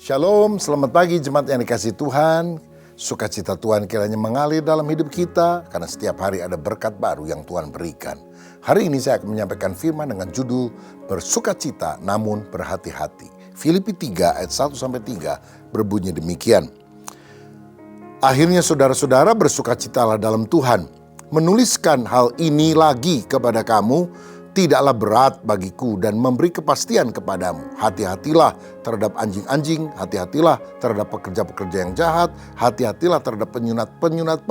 Shalom, selamat pagi jemaat yang dikasihi Tuhan. Sukacita Tuhan kiranya mengalir dalam hidup kita, karena setiap hari ada berkat baru yang Tuhan berikan. Hari ini saya akan menyampaikan firman dengan judul Bersukacita namun berhati-hati. Filipi 3 ayat 1-3 berbunyi demikian. Akhirnya saudara-saudara bersukacitalah dalam Tuhan. Menuliskan hal ini lagi kepada kamu tidaklah berat bagiku dan memberi kepastian kepadamu. Hati-hatilah terhadap anjing-anjing, hati-hatilah terhadap pekerja-pekerja yang jahat, hati-hatilah terhadap penyunat-penyunat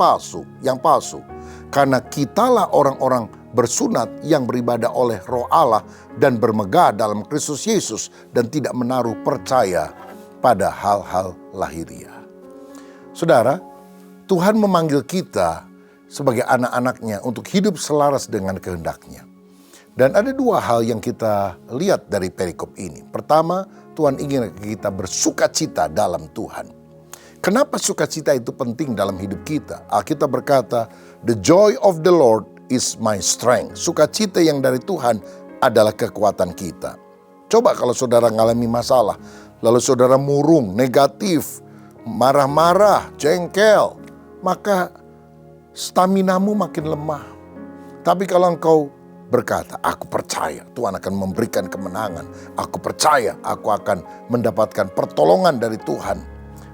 yang palsu. Karena kitalah orang-orang bersunat yang beribadah oleh Roh Allah dan bermegah dalam Kristus Yesus dan tidak menaruh percaya pada hal-hal lahiriah. Saudara, Tuhan memanggil kita sebagai anak-anaknya untuk hidup selaras dengan kehendak-Nya. Dan ada dua hal yang kita lihat dari perikop ini. Pertama, Tuhan ingin kita bersukacita dalam Tuhan. Kenapa sukacita itu penting dalam hidup kita? Alkitab berkata, "The joy of the Lord is my strength." Sukacita yang dari Tuhan adalah kekuatan kita. Coba kalau saudara mengalami masalah, lalu saudara murung, negatif, marah-marah, jengkel, maka staminamu makin lemah. Tapi kalau engkau berkata, aku percaya Tuhan akan memberikan kemenangan. Aku percaya aku akan mendapatkan pertolongan dari Tuhan.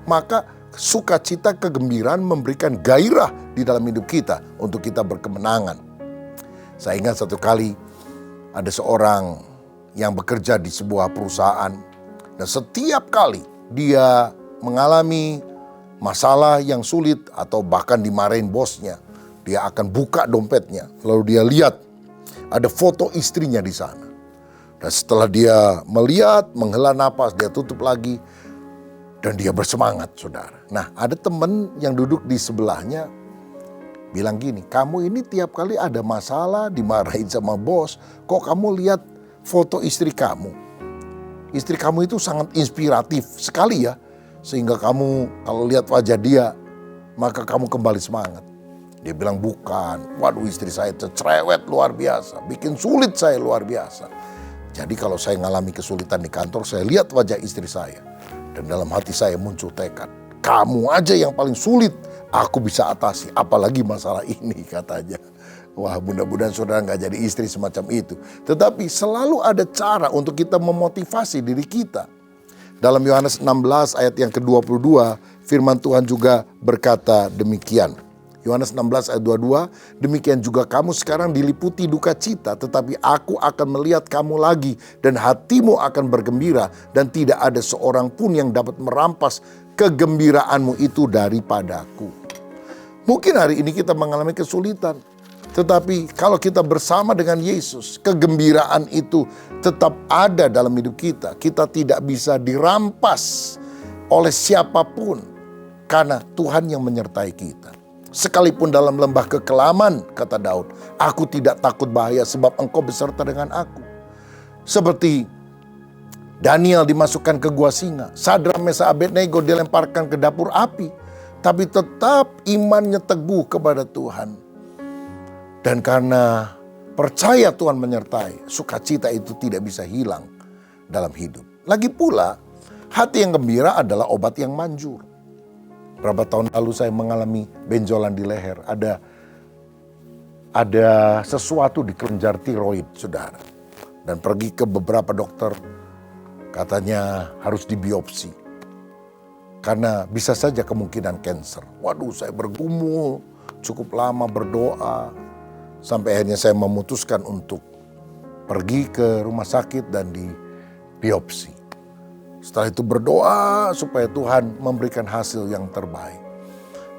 Maka sukacita, kegembiraan memberikan gairah di dalam hidup kita untuk kita berkemenangan. Saya ingat satu kali ada seorang yang bekerja di sebuah perusahaan. Dan setiap kali dia mengalami masalah yang sulit atau bahkan dimarahin bosnya, dia akan buka dompetnya. Lalu dia lihat ada foto istrinya di sana. Dan setelah dia melihat, menghela napas, dia tutup lagi. Dan dia bersemangat, saudara. Nah, ada teman yang duduk di sebelahnya bilang gini, kamu ini tiap kali ada masalah, dimarahin sama bos, kok kamu lihat foto istri kamu? Istri kamu itu sangat inspiratif sekali ya. Sehingga kamu kalau lihat wajah dia, maka kamu kembali semangat. Dia bilang bukan, waduh istri saya cerewet luar biasa, bikin sulit saya luar biasa. Jadi kalau saya mengalami kesulitan di kantor, saya lihat wajah istri saya. Dan dalam hati saya muncul tekad, kamu aja yang paling sulit, aku bisa atasi, apalagi masalah ini katanya. Wah, mudah-mudahan saudara gak jadi istri semacam itu. Tetapi selalu ada cara untuk kita memotivasi diri kita. Dalam Yohanes 16 ayat yang ke-22, firman Tuhan juga berkata demikian. Yohanes 16 ayat 22, demikian juga kamu sekarang diliputi duka cita, tetapi aku akan melihat kamu lagi dan hatimu akan bergembira dan tidak ada seorang pun yang dapat merampas kegembiraanmu itu daripadaku. Mungkin hari ini kita mengalami kesulitan, tetapi kalau kita bersama dengan Yesus, kegembiraan itu tetap ada dalam hidup kita. Kita tidak bisa dirampas oleh siapapun karena Tuhan yang menyertai kita. Sekalipun dalam lembah kekelaman, kata Daud, aku tidak takut bahaya sebab engkau beserta dengan aku. Seperti Daniel dimasukkan ke gua singa, Sadrak, Mesak, Abednego dilemparkan ke dapur api, tapi tetap imannya teguh kepada Tuhan. Dan karena percaya Tuhan menyertai, sukacita itu tidak bisa hilang dalam hidup. Lagi pula, hati yang gembira adalah obat yang manjur. Berapa tahun lalu saya mengalami benjolan di leher. Ada sesuatu di kelenjar tiroid, saudara. Dan pergi ke beberapa dokter, katanya harus dibiopsi. Karena bisa saja kemungkinan kanker. Waduh, saya bergumul, cukup lama berdoa. Sampai akhirnya saya memutuskan untuk pergi ke rumah sakit dan dibiopsi. Setelah itu berdoa supaya Tuhan memberikan hasil yang terbaik.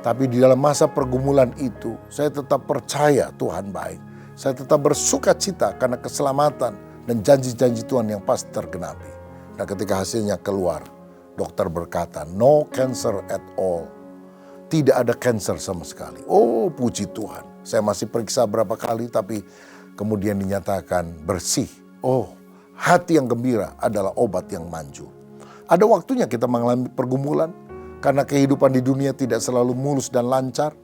Tapi di dalam masa pergumulan itu, saya tetap percaya Tuhan baik. Saya tetap bersukacita karena keselamatan dan janji-janji Tuhan yang pasti tergenapi. Nah, ketika hasilnya keluar, dokter berkata, no cancer at all. Tidak ada cancer sama sekali. Oh, puji Tuhan. Saya masih periksa berapa kali, tapi kemudian dinyatakan bersih. Oh, hati yang gembira adalah obat yang manjur. Ada waktunya kita mengalami pergumulan, karena kehidupan di dunia tidak selalu mulus dan lancar.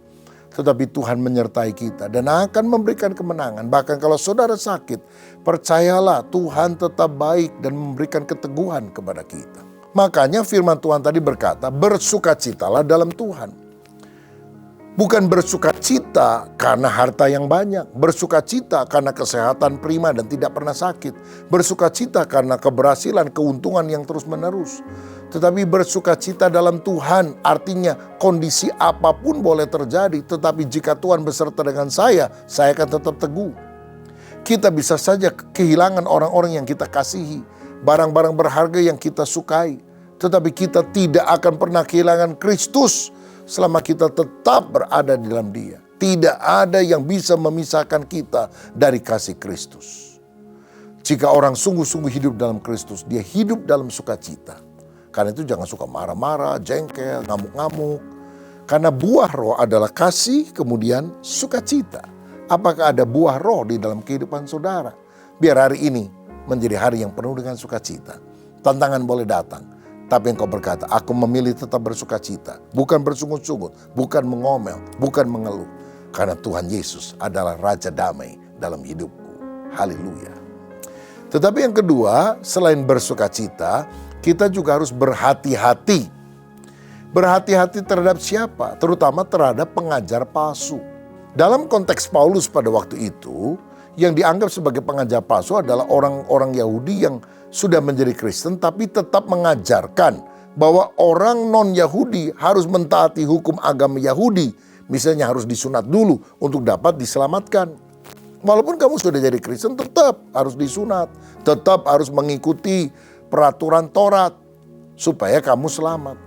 Tetapi Tuhan menyertai kita dan akan memberikan kemenangan. Bahkan kalau saudara sakit, percayalah Tuhan tetap baik dan memberikan keteguhan kepada kita. Makanya firman Tuhan tadi berkata, bersukacitalah dalam Tuhan. Bukan bersukacita karena harta yang banyak, bersukacita karena kesehatan prima dan tidak pernah sakit, bersukacita karena keberhasilan, keuntungan yang terus-menerus. Tetapi bersukacita dalam Tuhan artinya kondisi apapun boleh terjadi, tetapi jika Tuhan beserta dengan saya akan tetap teguh. Kita bisa saja kehilangan orang-orang yang kita kasihi, barang-barang berharga yang kita sukai, tetapi kita tidak akan pernah kehilangan Kristus selama kita tetap berada di dalam Dia. Tidak ada yang bisa memisahkan kita dari kasih Kristus. Jika orang sungguh-sungguh hidup dalam Kristus, dia hidup dalam sukacita. Karena itu jangan suka marah-marah, jengkel, ngamuk-ngamuk. Karena buah roh adalah kasih, kemudian sukacita. Apakah ada buah roh di dalam kehidupan saudara? Biar hari ini menjadi hari yang penuh dengan sukacita. Tantangan boleh datang. Tapi engkau berkata, aku memilih tetap bersukacita. Bukan bersungut-sungut, bukan mengomel, bukan mengeluh. Karena Tuhan Yesus adalah Raja Damai dalam hidupku. Haleluya. Tetapi yang kedua, selain bersukacita, kita juga harus berhati-hati. Berhati-hati terhadap siapa? Terutama terhadap pengajar palsu. Dalam konteks Paulus pada waktu itu, yang dianggap sebagai pengajar palsu adalah orang-orang Yahudi yang sudah menjadi Kristen tapi tetap mengajarkan bahwa orang non-Yahudi harus mentaati hukum agama Yahudi. Misalnya harus disunat dulu untuk dapat diselamatkan. Walaupun kamu sudah jadi Kristen tetap harus disunat. Tetap harus mengikuti peraturan Taurat supaya kamu selamat.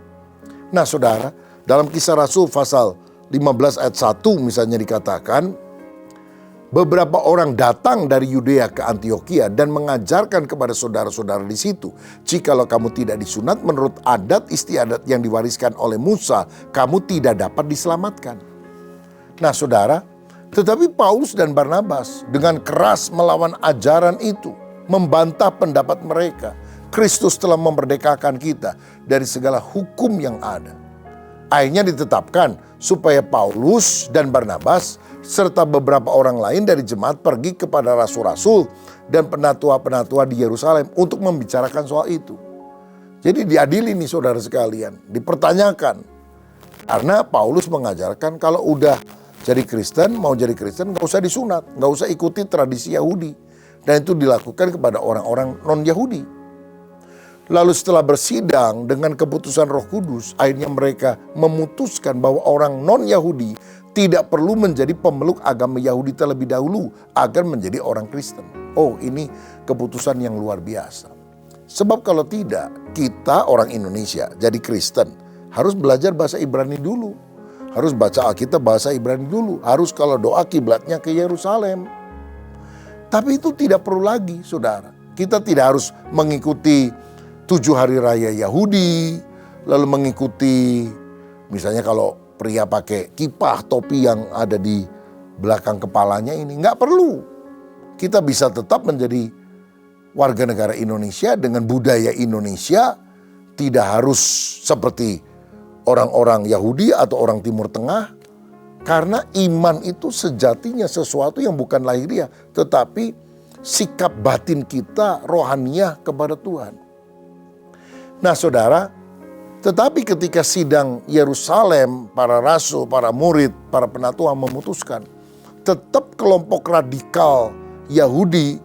Nah saudara, dalam Kisah Rasul pasal 15 ayat 1 misalnya dikatakan, beberapa orang datang dari Yudea ke Antiokhia dan mengajarkan kepada saudara-saudara di situ, jikalau kamu tidak disunat menurut adat istiadat yang diwariskan oleh Musa, kamu tidak dapat diselamatkan. Nah saudara, tetapi Paulus dan Barnabas dengan keras melawan ajaran itu, membantah pendapat mereka. Kristus telah memerdekakan kita dari segala hukum yang ada. Akhirnya ditetapkan supaya Paulus dan Barnabas serta beberapa orang lain dari jemaat pergi kepada rasul-rasul dan penatua-penatua di Yerusalem untuk membicarakan soal itu. Jadi diadili nih saudara sekalian, dipertanyakan. Karena Paulus mengajarkan kalau udah jadi Kristen, mau jadi Kristen gak usah disunat, gak usah ikuti tradisi Yahudi. Dan itu dilakukan kepada orang-orang non-Yahudi. Lalu setelah bersidang dengan keputusan Roh Kudus, akhirnya mereka memutuskan bahwa orang non-Yahudi tidak perlu menjadi pemeluk agama Yahudi terlebih dahulu agar menjadi orang Kristen. Oh, ini keputusan yang luar biasa. Sebab kalau tidak, kita orang Indonesia jadi Kristen harus belajar bahasa Ibrani dulu. Harus baca Alkitab bahasa Ibrani dulu. Harus kalau doa kiblatnya ke Yerusalem. Tapi itu tidak perlu lagi, saudara. Kita tidak harus mengikuti 7 hari raya Yahudi, lalu mengikuti misalnya kalau pria pakai kipah, topi yang ada di belakang kepalanya ini. Nggak perlu. Kita bisa tetap menjadi warga negara Indonesia dengan budaya Indonesia. Tidak harus seperti orang-orang Yahudi atau orang Timur Tengah. Karena iman itu sejatinya sesuatu yang bukan lahiriah, tetapi sikap batin kita rohaniah kepada Tuhan. Nah saudara, tetapi ketika sidang Yerusalem, para rasul, para murid, para penatua memutuskan, tetap kelompok radikal Yahudi,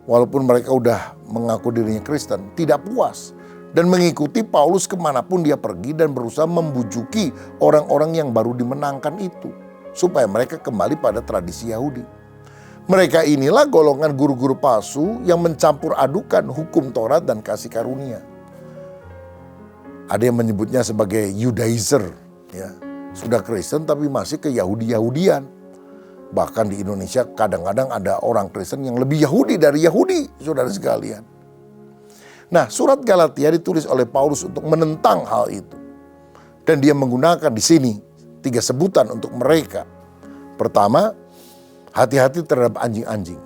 walaupun mereka udah mengaku dirinya Kristen, tidak puas. Dan mengikuti Paulus kemanapun dia pergi dan berusaha membujuki orang-orang yang baru dimenangkan itu. Supaya mereka kembali pada tradisi Yahudi. Mereka inilah golongan guru-guru palsu yang mencampur adukan hukum Taurat dan kasih karunia. Ada yang menyebutnya sebagai Judaizer, ya. Sudah Kristen tapi masih ke Yahudi-Yahudian. Bahkan di Indonesia kadang-kadang ada orang Kristen yang lebih Yahudi dari Yahudi, saudara sekalian. Nah, surat Galatia ditulis oleh Paulus untuk menentang hal itu. Dan dia menggunakan di sini 3 sebutan untuk mereka. Pertama, hati-hati terhadap anjing-anjing.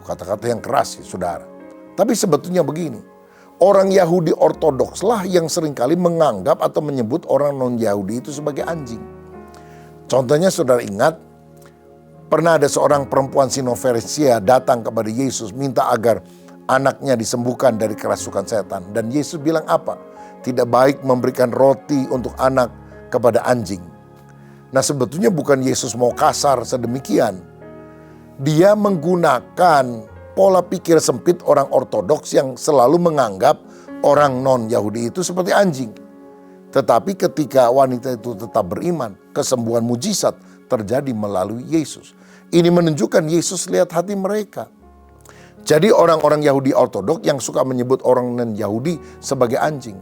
Kata-kata yang keras ya, saudara. Tapi sebetulnya begini. Orang Yahudi ortodokslah yang seringkali menganggap atau menyebut orang non-Yahudi itu sebagai anjing. Contohnya saudara ingat, pernah ada seorang perempuan Sinoferesia datang kepada Yesus minta agar anaknya disembuhkan dari kerasukan setan. Dan Yesus bilang apa? Tidak baik memberikan roti untuk anak kepada anjing. Nah, sebetulnya bukan Yesus mau kasar sedemikian. Dia menggunakan pola pikir sempit orang ortodoks yang selalu menganggap orang non-Yahudi itu seperti anjing. Tetapi ketika wanita itu tetap beriman, kesembuhan mujizat terjadi melalui Yesus. Ini menunjukkan Yesus lihat hati mereka. Jadi orang-orang Yahudi ortodoks yang suka menyebut orang non-Yahudi sebagai anjing.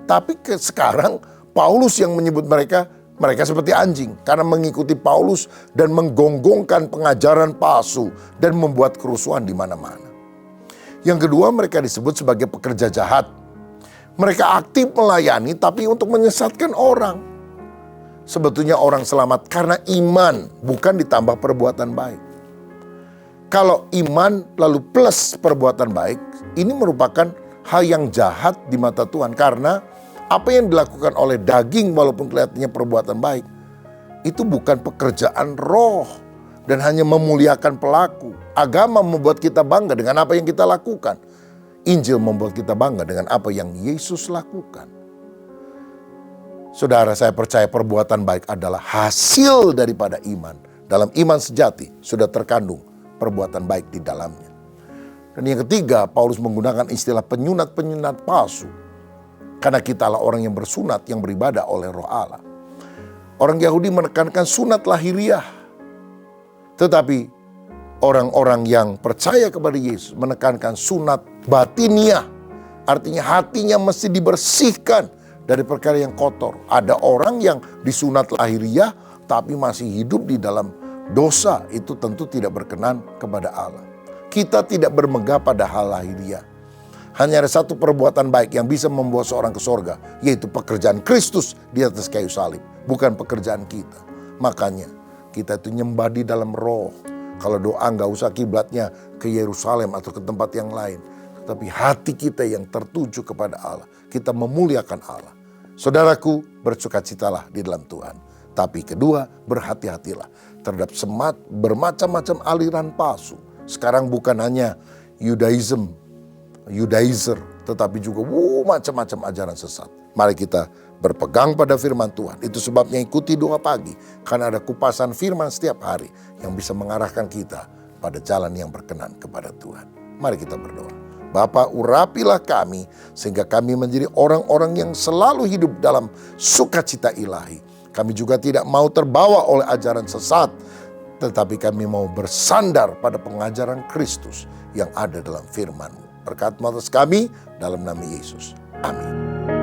Tapi sekarang Paulus yang menyebut mereka seperti anjing. Karena mengikuti Paulus dan menggonggongkan pengajaran palsu dan membuat kerusuhan di mana-mana. Yang kedua, mereka disebut sebagai pekerja jahat. Mereka aktif melayani tapi untuk menyesatkan orang. Sebetulnya orang selamat karena iman, bukan ditambah perbuatan baik. Kalau iman lalu plus perbuatan baik, ini merupakan hal yang jahat di mata Tuhan. Karena apa yang dilakukan oleh daging walaupun kelihatannya perbuatan baik, itu bukan pekerjaan roh dan hanya memuliakan pelaku. Agama membuat kita bangga dengan apa yang kita lakukan. Injil membuat kita bangga dengan apa yang Yesus lakukan. Saudara, saya percaya perbuatan baik adalah hasil daripada iman. Dalam iman sejati sudah terkandung perbuatan baik di dalamnya. Dan yang ketiga, Paulus menggunakan istilah penyunat-penyunat palsu. Karena kitalah orang yang bersunat, yang beribadah oleh Roh Allah. Orang Yahudi menekankan sunat lahiriah. Tetapi orang-orang yang percaya kepada Yesus menekankan sunat batiniah. Artinya hatinya mesti dibersihkan dari perkara yang kotor. Ada orang yang disunat lahiriah tapi masih hidup di dalam dosa. Itu tentu tidak berkenan kepada Allah. Kita tidak bermegah pada hal lahiriah. Hanya ada satu perbuatan baik yang bisa membawa seorang ke sorga, yaitu pekerjaan Kristus di atas kayu salib, bukan pekerjaan kita. Makanya kita itu nyembah di dalam roh. Kalau doa nggak usah kiblatnya ke Yerusalem atau ke tempat yang lain. Tapi hati kita yang tertuju kepada Allah. Kita memuliakan Allah. Saudaraku, bersukacitalah di dalam Tuhan. Tapi kedua, berhati-hatilah terhadap bermacam-macam aliran palsu. Sekarang bukan hanya Judaizer, tetapi juga macam-macam ajaran sesat. Mari kita berpegang pada firman Tuhan. Itu sebabnya ikuti doa pagi. Karena ada kupasan firman setiap hari yang bisa mengarahkan kita pada jalan yang berkenan kepada Tuhan. Mari kita berdoa. Bapa, urapilah kami sehingga kami menjadi orang-orang yang selalu hidup dalam sukacita ilahi. Kami juga tidak mau terbawa oleh ajaran sesat, tetapi kami mau bersandar pada pengajaran Kristus yang ada dalam firman-Mu. Berkat atas kami dalam nama Yesus. Amin.